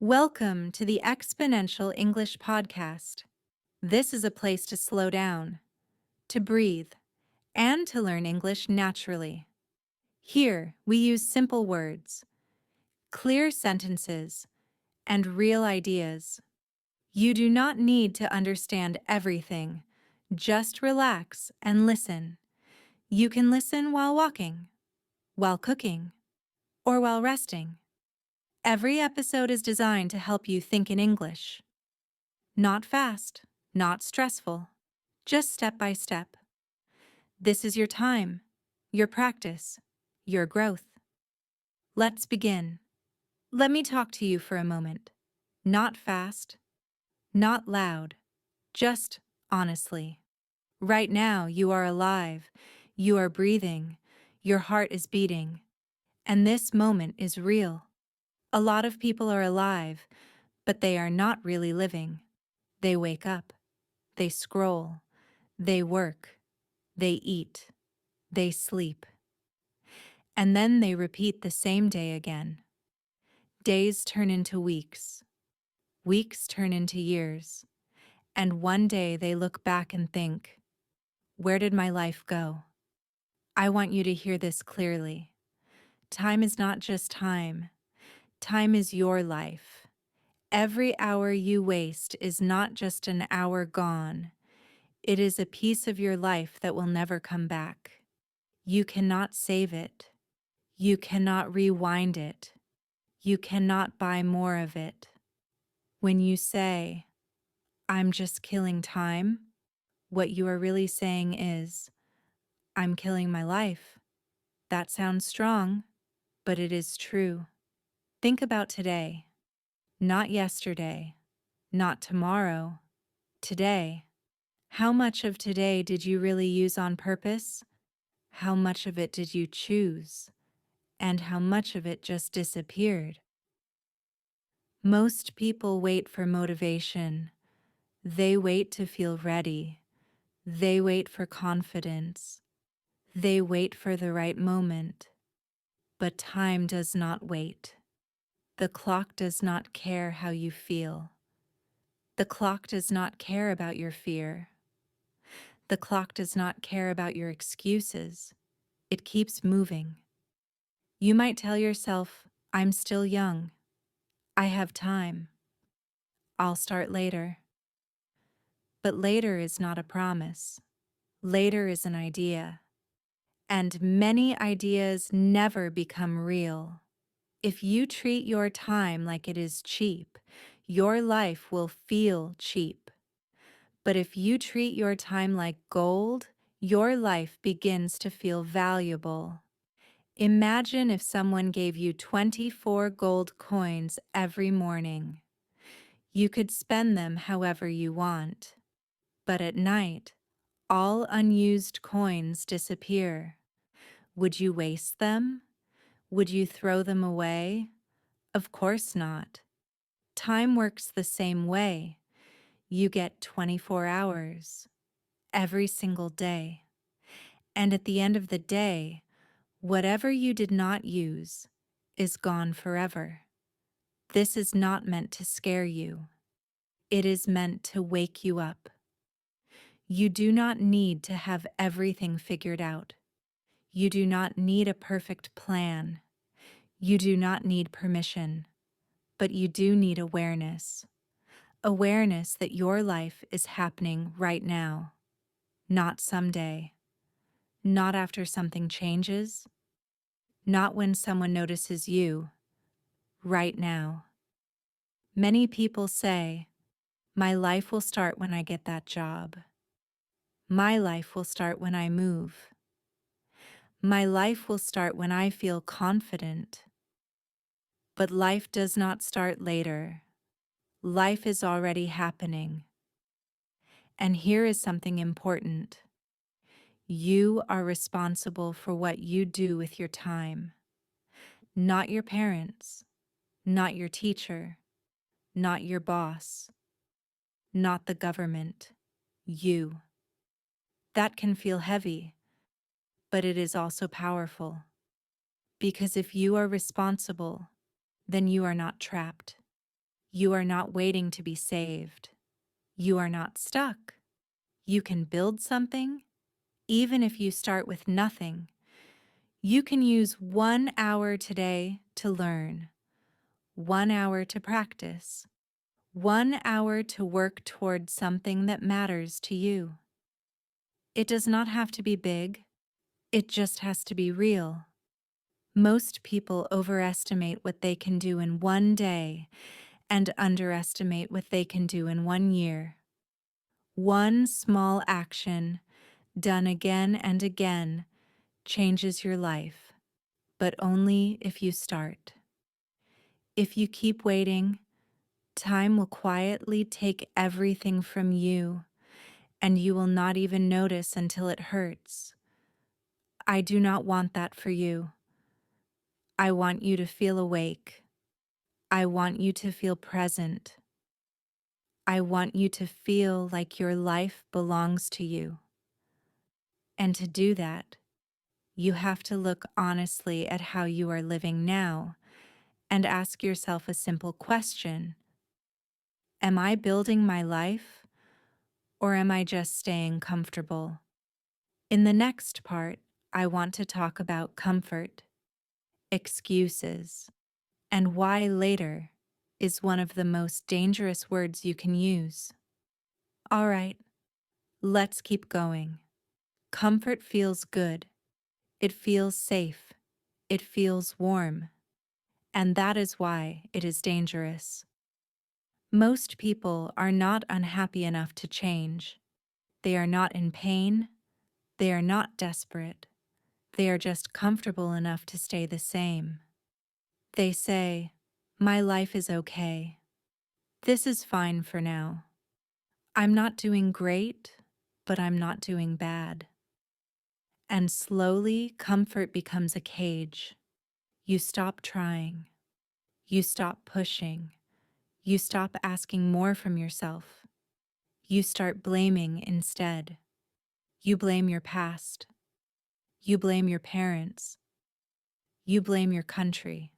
Welcome to the Exponential English Podcast. This is a place to slow down, to breathe, and to learn English naturally. Here, we use simple words, clear sentences, and real ideas. You do not need to understand everything. Just relax and listen. You can listen while walking, while cooking, or while resting. Every episode is designed to help you think in English. Not fast, not stressful, just step by step. This is your time, your practice, your growth. Let's begin. Let me talk to you for a moment. Not fast, not loud, just honestly. Right now, you are alive, you are breathing, your heart is beating, and this moment is real. A lot of people are alive, but they are not really living. They wake up, they scroll, they work, they eat, they sleep, and then they repeat the same day again. Days turn into weeks, weeks turn into years, and one day they look back and think, where did my life go? I want you to hear this clearly. Time is not just time. Time is your life. Every hour you waste is not just an hour gone. It is a piece of your life that will never come back. You cannot save it. You cannot rewind it. You cannot buy more of it. When you say, I'm just killing time, what you are really saying is, I'm killing my life. That sounds strong, but it is true. Think about today, not yesterday, not tomorrow, today. How much of today did you really use on purpose? How much of it did you choose? And how much of it just disappeared? Most people wait for motivation. They wait to feel ready. They wait for confidence. They wait for the right moment. But time does not wait. The clock does not care how you feel. The clock does not care about your fear. The clock does not care about your excuses. It keeps moving. You might tell yourself, I'm still young. I have time. I'll start later. But later is not a promise. Later is an idea. And many ideas never become real. If you treat your time like it is cheap, your life will feel cheap. But if you treat your time like gold, your life begins to feel valuable. Imagine if someone gave you 24 gold coins every morning. You could spend them however you want. But at night, all unused coins disappear. Would you waste them? Would you throw them away? Of course not. Time works the same way. You get 24 hours every single day. And at the end of the day, whatever you did not use is gone forever. This is not meant to scare you. It is meant to wake you up. You do not need to have everything figured out. You do not need a perfect plan. You do not need permission. But you do need awareness. Awareness that your life is happening right now, not someday, not after something changes, not when someone notices you, right now. Many people say, my life will start when I get that job. My life will start when I move. My life will start when I feel confident. But life does not start later. Life is already happening. And here is something important. You are responsible for what you do with your time. Not your parents, not your teacher, not your boss, not the government. You. That can feel heavy, but it is also powerful. Because if you are responsible, then you are not trapped. You are not waiting to be saved. You are not stuck. You can build something, even if you start with nothing. You can use 1 hour today to learn, 1 hour to practice, 1 hour to work toward something that matters to you. It does not have to be big, it just has to be real. Most people overestimate what they can do in one day and underestimate what they can do in 1 year. One small action, done again and again, changes your life, but only if you start. If you keep waiting, time will quietly take everything from you, and you will not even notice until it hurts. I do not want that for you. I want you to feel awake. I want you to feel present. I want you to feel like your life belongs to you. And to do that, you have to look honestly at how you are living now and ask yourself a simple question. Am I building my life, or am I just staying comfortable? In the next part, I want to talk about comfort, excuses, and why later is one of the most dangerous words you can use. All right, let's keep going. Comfort feels good. It feels safe. It feels warm. And that is why it is dangerous. Most people are not unhappy enough to change. They are not in pain. They are not desperate. They are just comfortable enough to stay the same. They say, "My life is okay. This is fine for now. I'm not doing great, but I'm not doing bad." And slowly, comfort becomes a cage. You stop trying. You stop pushing. You stop asking more from yourself. You start blaming instead. You blame your past. You blame your parents. You blame your country.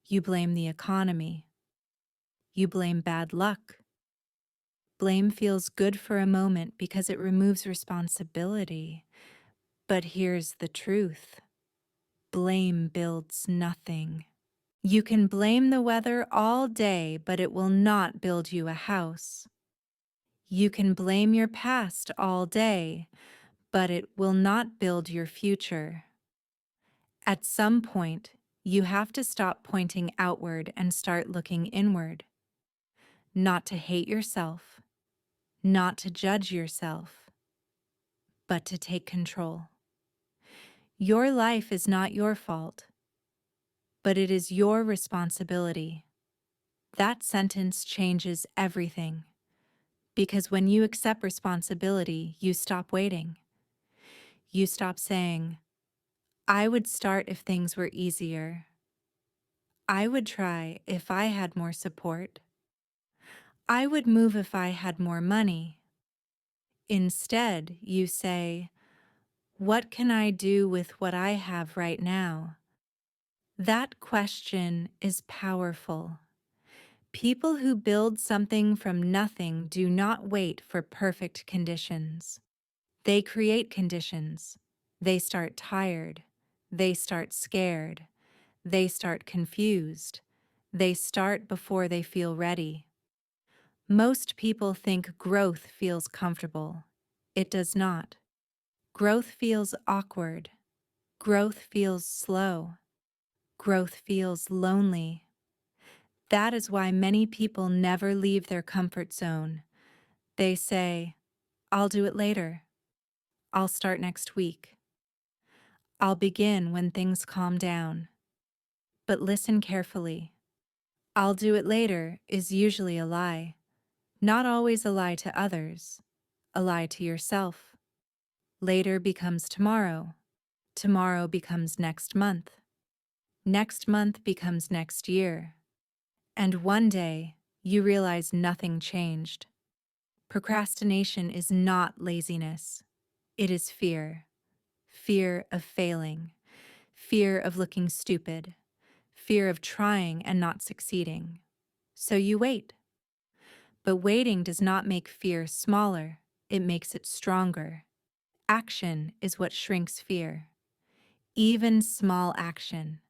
You blame the economy. You blame bad luck. Blame feels good for a moment because it removes responsibility. But here's the truth. Blame builds nothing. You can blame the weather all day, but it will not build you a house. You can blame your past all day, but it will not build your future. At some point, you have to stop pointing outward and start looking inward. Not to hate yourself, not to judge yourself, but to take control. Your life is not your fault, but it is your responsibility. That sentence changes everything, because when you accept responsibility, you stop waiting. You stop saying, "I would start if things were easier. I would try if I had more support. I would move if I had more money." Instead, you say, "What can I do with what I have right now?" That question is powerful. People who build something from nothing do not wait for perfect conditions. They create conditions. They start tired. They start scared. They start confused. They start before they feel ready. Most people think growth feels comfortable. It does not. Growth feels awkward. Growth feels slow. Growth feels lonely. That is why many people never leave their comfort zone. They say, "I'll do it later. I'll start next week. I'll begin when things calm down." But listen carefully. "I'll do it later" is usually a lie. Not always a lie to others, a lie to yourself. Later becomes tomorrow. Tomorrow becomes next month. Next month becomes next year. And one day, you realize nothing changed. Procrastination is not laziness. It is fear. Fear of failing. Fear of looking stupid. Fear of trying and not succeeding. So you wait. But waiting does not make fear smaller, it makes it stronger. Action is what shrinks fear. Even small action,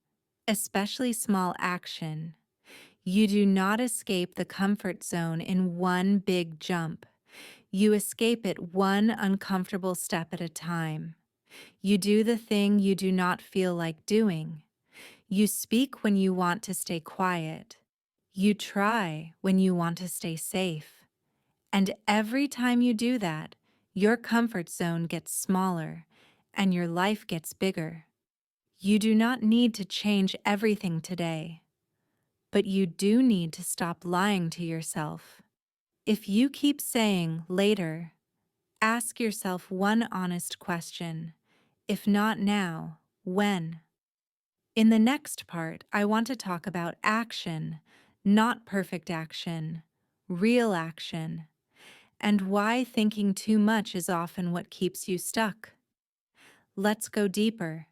especially small action. You do not escape the comfort zone in one big jump. You escape it one uncomfortable step at a time. You do the thing you do not feel like doing. You speak when you want to stay quiet. You try when you want to stay safe. And every time you do that, your comfort zone gets smaller and your life gets bigger. You do not need to change everything today, but you do need to stop lying to yourself. If you keep saying later, ask yourself one honest question. If not now, when? In the next part, I want to talk about action, not perfect action, real action, and why thinking too much is often what keeps you stuck. Let's go deeper.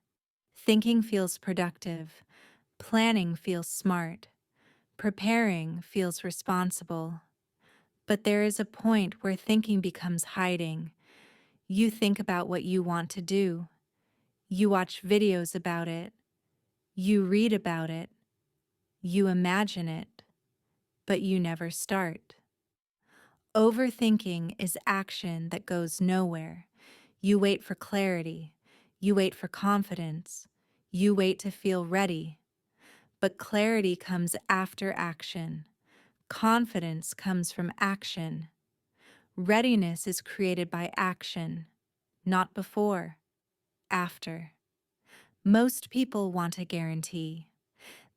Thinking feels productive. Planning feels smart. Preparing feels responsible. But there is a point where thinking becomes hiding. You think about what you want to do. You watch videos about it. You read about it. You imagine it. But you never start. Overthinking is action that goes nowhere. You wait for clarity. You wait for confidence. You wait to feel ready. But clarity comes after action. Confidence comes from action. Readiness is created by action, not before, after. Most people want a guarantee.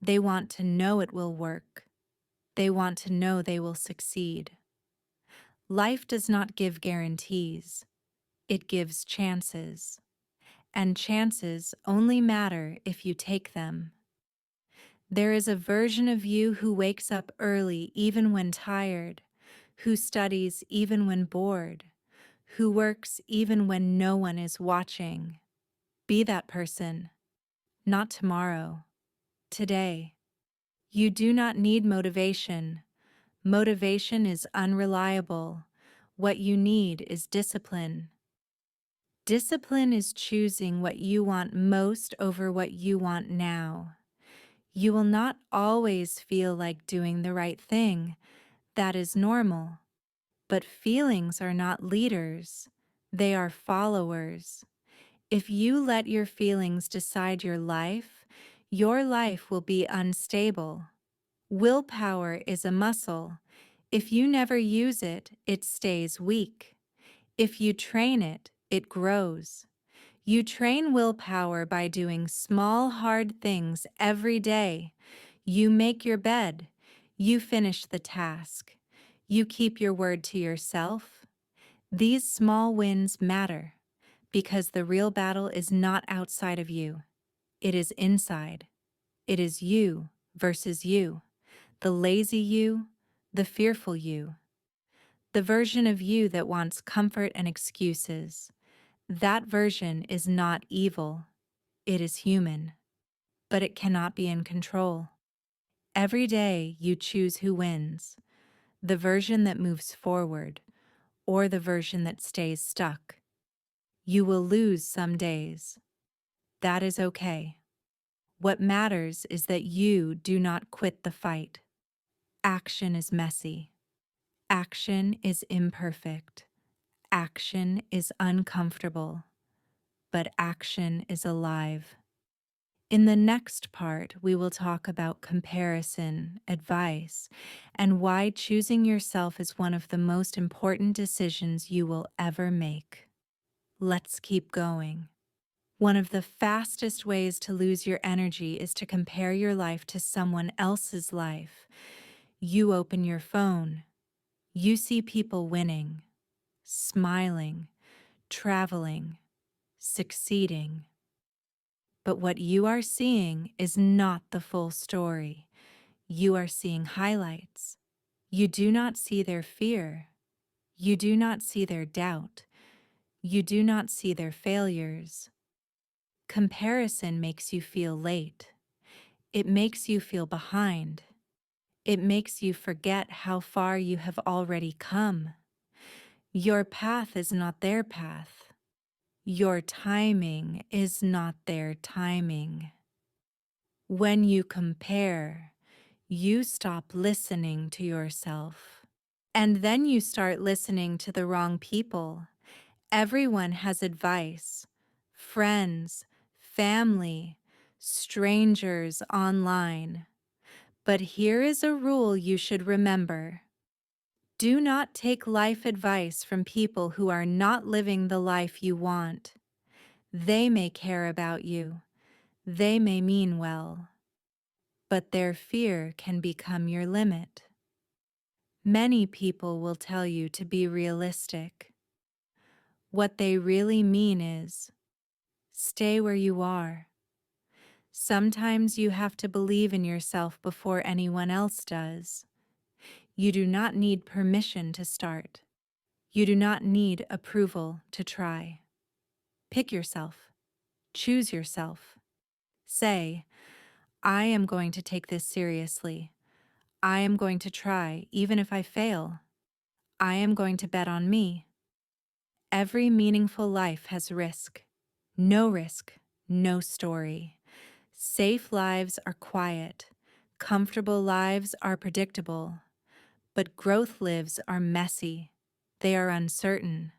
They want to know it will work. They want to know they will succeed. Life does not give guarantees. It gives chances. And chances only matter if you take them. There is a version of you who wakes up early even when tired, who studies even when bored, who works even when no one is watching. Be that person. Not tomorrow. Today. You do not need motivation. Motivation is unreliable. What you need is discipline. Discipline is choosing what you want most over what you want now. You will not always feel like doing the right thing. That is normal. But feelings are not leaders. They are followers. If you let your feelings decide your life will be unstable. Willpower is a muscle. If you never use it, it stays weak. If you train it, it grows. You train willpower by doing small, hard things every day. You make your bed. You finish the task. You keep your word to yourself. These small wins matter because the real battle is not outside of you. It is inside. It is you versus you, the lazy you, the fearful you, the version of you that wants comfort and excuses. That version is not evil. It is human, but it cannot be in control. Every day you choose who wins, the version that moves forward or the version that stays stuck. You will lose some days. That is okay. What matters is that you do not quit the fight. Action is messy. Action is imperfect. Action is uncomfortable. But action is alive. In the next part, we will talk about comparison, advice, and why choosing yourself is one of the most important decisions you will ever make. Let's keep going. One of the fastest ways to lose your energy is to compare your life to someone else's life. You open your phone. You see people winning, smiling, traveling, succeeding. But what you are seeing is not the full story. You are seeing highlights. You do not see their fear. You do not see their doubt. You do not see their failures. Comparison makes you feel late. It makes you feel behind. It makes you forget how far you have already come. Your path is not their path. Your timing is not their timing. When you compare, you stop listening to yourself. And then you start listening to the wrong people. Everyone has advice: friends, family, strangers online. But here is a rule you should remember. Do not take life advice from people who are not living the life you want. They may care about you. They may mean well. But their fear can become your limit. Many people will tell you to be realistic. What they really mean is, stay where you are. Sometimes you have to believe in yourself before anyone else does. You do not need permission to start. You do not need approval to try. Pick yourself. Choose yourself. Say, I am going to take this seriously. I am going to try, even if I fail. I am going to bet on me. Every meaningful life has risk. No risk, no story. Safe lives are quiet. Comfortable lives are predictable. But growth lives are messy. They are uncertain.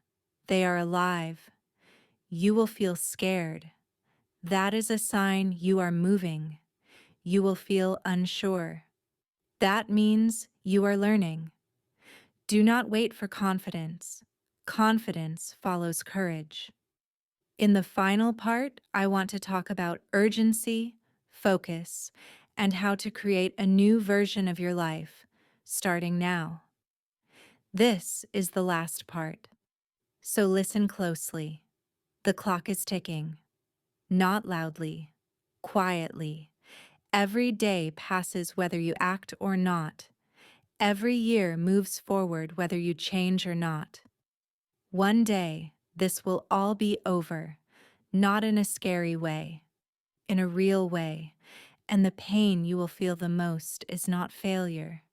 They are alive. You will feel scared. That is a sign you are moving. You will feel unsure. That means you are learning. Do not wait for confidence. Confidence follows courage. In the final part, I want to talk about urgency, focus, and how to create a new version of your life, starting now. This is the last part. So listen closely. The clock is ticking. Not loudly, quietly. Every day passes whether you act or not. Every year moves forward whether you change or not. One day, this will all be over, not in a scary way, in a real way, and the pain you will feel the most is not failure.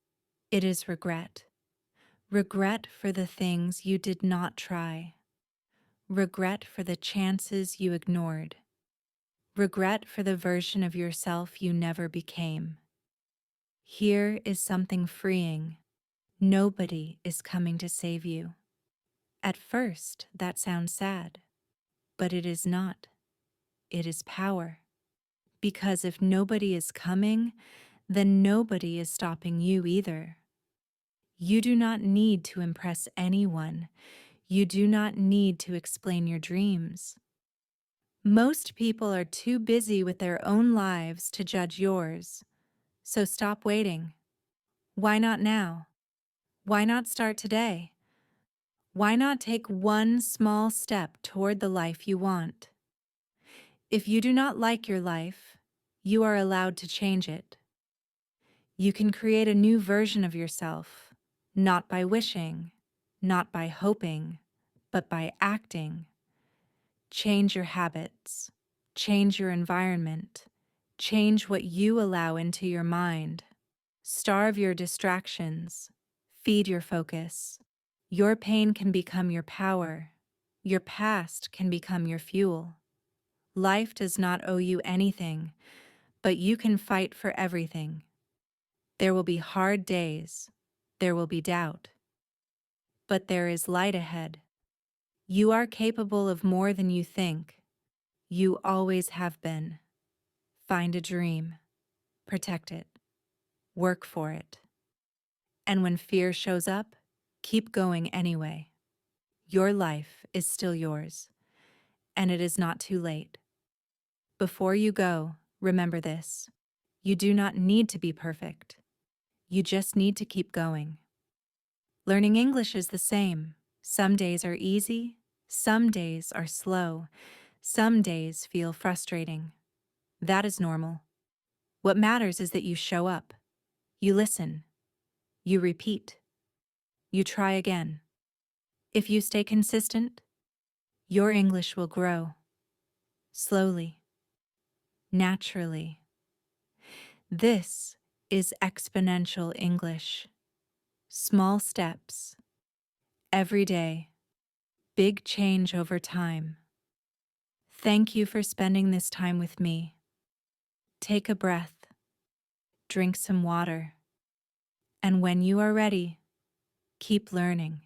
It is regret. Regret for the things you did not try. Regret for the chances you ignored. Regret for the version of yourself you never became. Here is something freeing. Nobody is coming to save you. At first, that sounds sad, but it is not. It is power. Because if nobody is coming, then nobody is stopping you either. You do not need to impress anyone. You do not need to explain your dreams. Most people are too busy with their own lives to judge yours. So stop waiting. Why not now? Why not start today? Why not take one small step toward the life you want? If you do not like your life, you are allowed to change it. You can create a new version of yourself, not by wishing, not by hoping, but by acting. Change your habits, change your environment, change what you allow into your mind. Starve your distractions, feed your focus. Your pain can become your power. Your past can become your fuel. Life does not owe you anything, but you can fight for everything. There will be hard days. There will be doubt. But there is light ahead. You are capable of more than you think. You always have been. Find a dream. Protect it. Work for it. And when fear shows up, keep going anyway. Your life is still yours, and it is not too late. Before you go, remember this. You do not need to be perfect. You just need to keep going. Learning English is the same. Some days are easy, some days are slow, some days feel frustrating. That is normal. What matters is that you show up, you listen, you repeat, you try again. If you stay consistent, your English will grow. Slowly, naturally. This is exponential English. Small steps, every day, big change over time. Thank you for spending this time with me. Take a breath, drink some water, and when you are ready, keep learning.